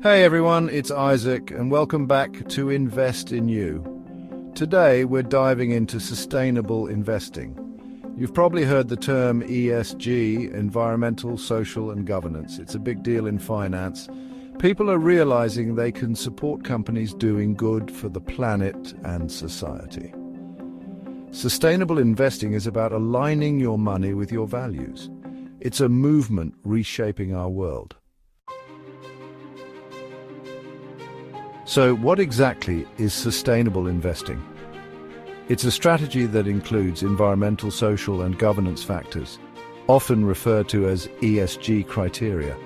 Hey everyone, it's Isaac and welcome back to Invest in You. Today we're diving into sustainable investing. You've probably heard the term ESG, environmental, social and governance. It's a big deal in finance. People are realizing they can support companies doing good for the planet and society. Sustainable investing is about aligning your money with your values. It's a movement reshaping our world. So what exactly is sustainable investing? It's a strategy that includes environmental, social and governance factors, often referred to as ESG criteria.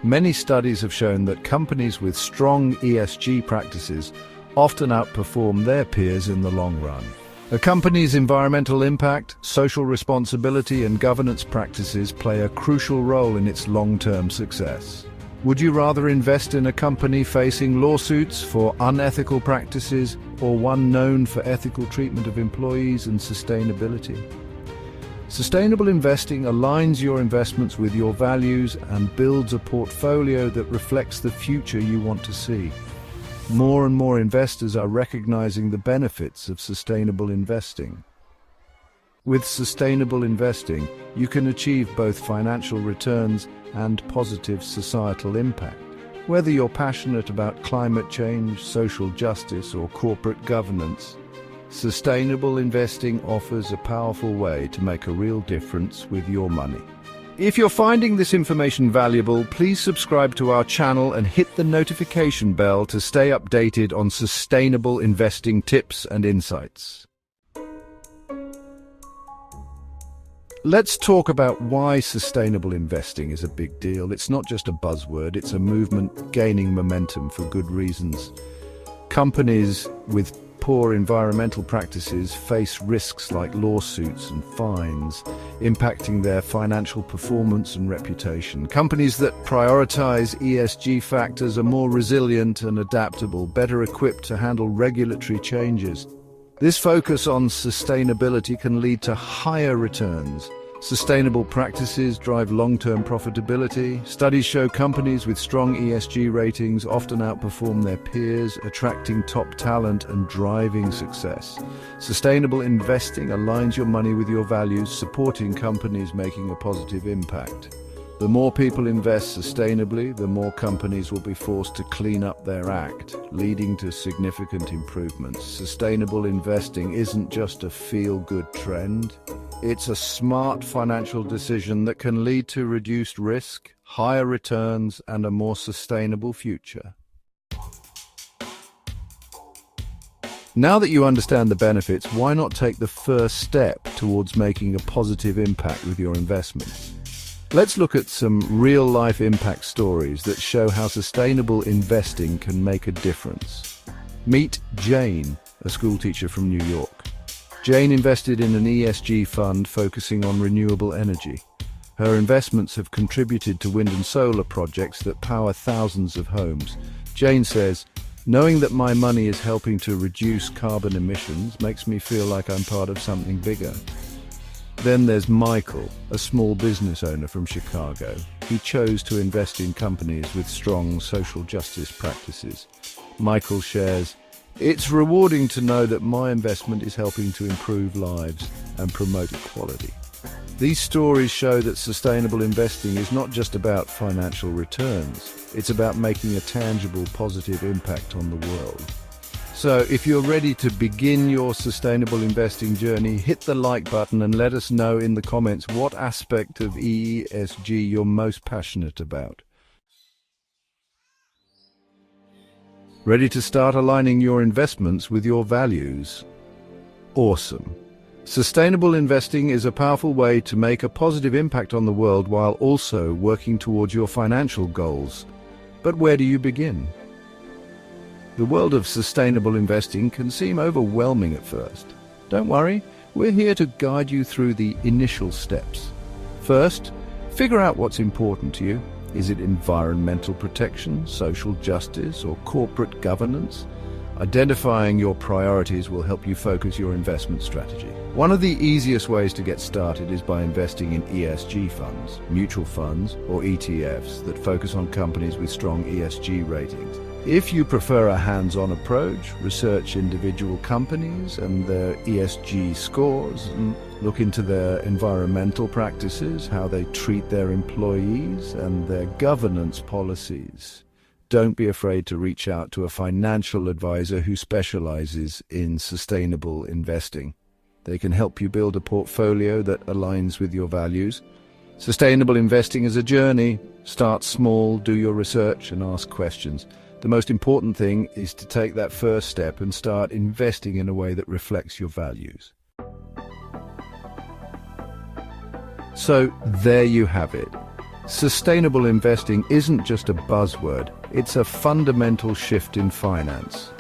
Many studies have shown that companies with strong ESG practices often outperform their peers in the long run. A company's environmental impact, social responsibility and governance practices play a crucial role in its long-term success. Would you rather invest in a company facing lawsuits for unethical practices or one known for ethical treatment of employees and sustainability? Sustainable investing aligns your investments with your values and builds a portfolio that reflects the future you want to see. More and more investors are recognizing the benefits of sustainable investing. With sustainable investing, you can achieve both financial returns and positive societal impact. Whether you're passionate about climate change, social justice, or corporate governance, sustainable investing offers a powerful way to make a real difference with your money. If you're finding this information valuable, please subscribe to our channel and hit the notification bell to stay updated on sustainable investing tips and insights. Let's talk about why sustainable investing is a big deal. It's not just a buzzword, it's a movement gaining momentum for good reasons. Companies with poor environmental practices face risks like lawsuits and fines, impacting their financial performance and reputation. Companies that prioritize ESG factors are more resilient and adaptable, better equipped to handle regulatory changes. This focus on sustainability can lead to higher returns. Sustainable practices drive long-term profitability. Studies show companies with strong ESG ratings often outperform their peers, attracting top talent and driving success. Sustainable investing aligns your money with your values, supporting companies making a positive impact. The more people invest sustainably, the more companies will be forced to clean up their act, leading to significant improvements. Sustainable investing isn't just a feel-good trend. It's a smart financial decision that can lead to reduced risk, higher returns, and a more sustainable future. Now that you understand the benefits, why not take the first step towards making a positive impact with your investments? Let's look at some real-life impact stories that show how sustainable investing can make a difference. Meet Jane, a schoolteacher from New York. Jane invested in an ESG fund focusing on renewable energy. Her investments have contributed to wind and solar projects that power thousands of homes. Jane says, "Knowing that my money is helping to reduce carbon emissions makes me feel like I'm part of something bigger." Then there's Michael, a small business owner from Chicago. He chose to invest in companies with strong social justice practices. Michael shares, "It's rewarding to know that my investment is helping to improve lives and promote equality." These stories show that sustainable investing is not just about financial returns. It's about making a tangible, positive impact on the world. So if you're ready to begin your sustainable investing journey, hit the like button and let us know in the comments what aspect of ESG you're most passionate about. Ready to start aligning your investments with your values? Awesome. Sustainable investing is a powerful way to make a positive impact on the world while also working towards your financial goals. But where do you begin? The world of sustainable investing can seem overwhelming at first. Don't worry, we're here to guide you through the initial steps. First, figure out what's important to you. Is it environmental protection, social justice, or corporate governance? Identifying your priorities will help you focus your investment strategy. One of the easiest ways to get started is by investing in ESG funds, mutual funds, or ETFs that focus on companies with strong ESG ratings. If you prefer a hands-on approach, research individual companies and their ESG scores, and look into their environmental practices, how they treat their employees, and their governance policies. Don't be afraid to reach out to a financial advisor who specializes in sustainable investing. They can help you build a portfolio that aligns with your values. Sustainable investing is a journey. Start small, do your research, and ask questions. The most important thing is to take that first step and start investing in a way that reflects your values. So there you have it. Sustainable investing isn't just a buzzword, it's a fundamental shift in finance.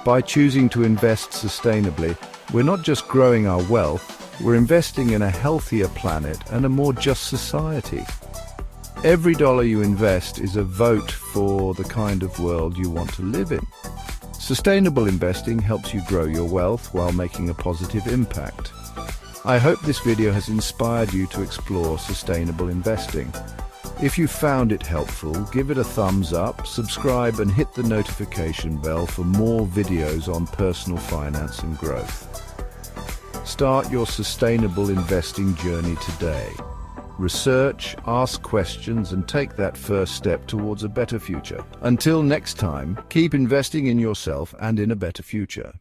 By choosing to invest sustainably, we're not just growing our wealth, we're investing in a healthier planet and a more just society. Every dollar you invest is a vote for the kind of world you want to live in. Sustainable investing helps you grow your wealth while making a positive impact. I hope this video has inspired you to explore sustainable investing. If you found it helpful, give it a thumbs up, subscribe and hit the notification bell for more videos on personal finance and growth. Start your sustainable investing journey today. Research, ask questions and take that first step towards a better future. Until next time, keep investing in yourself and in a better future.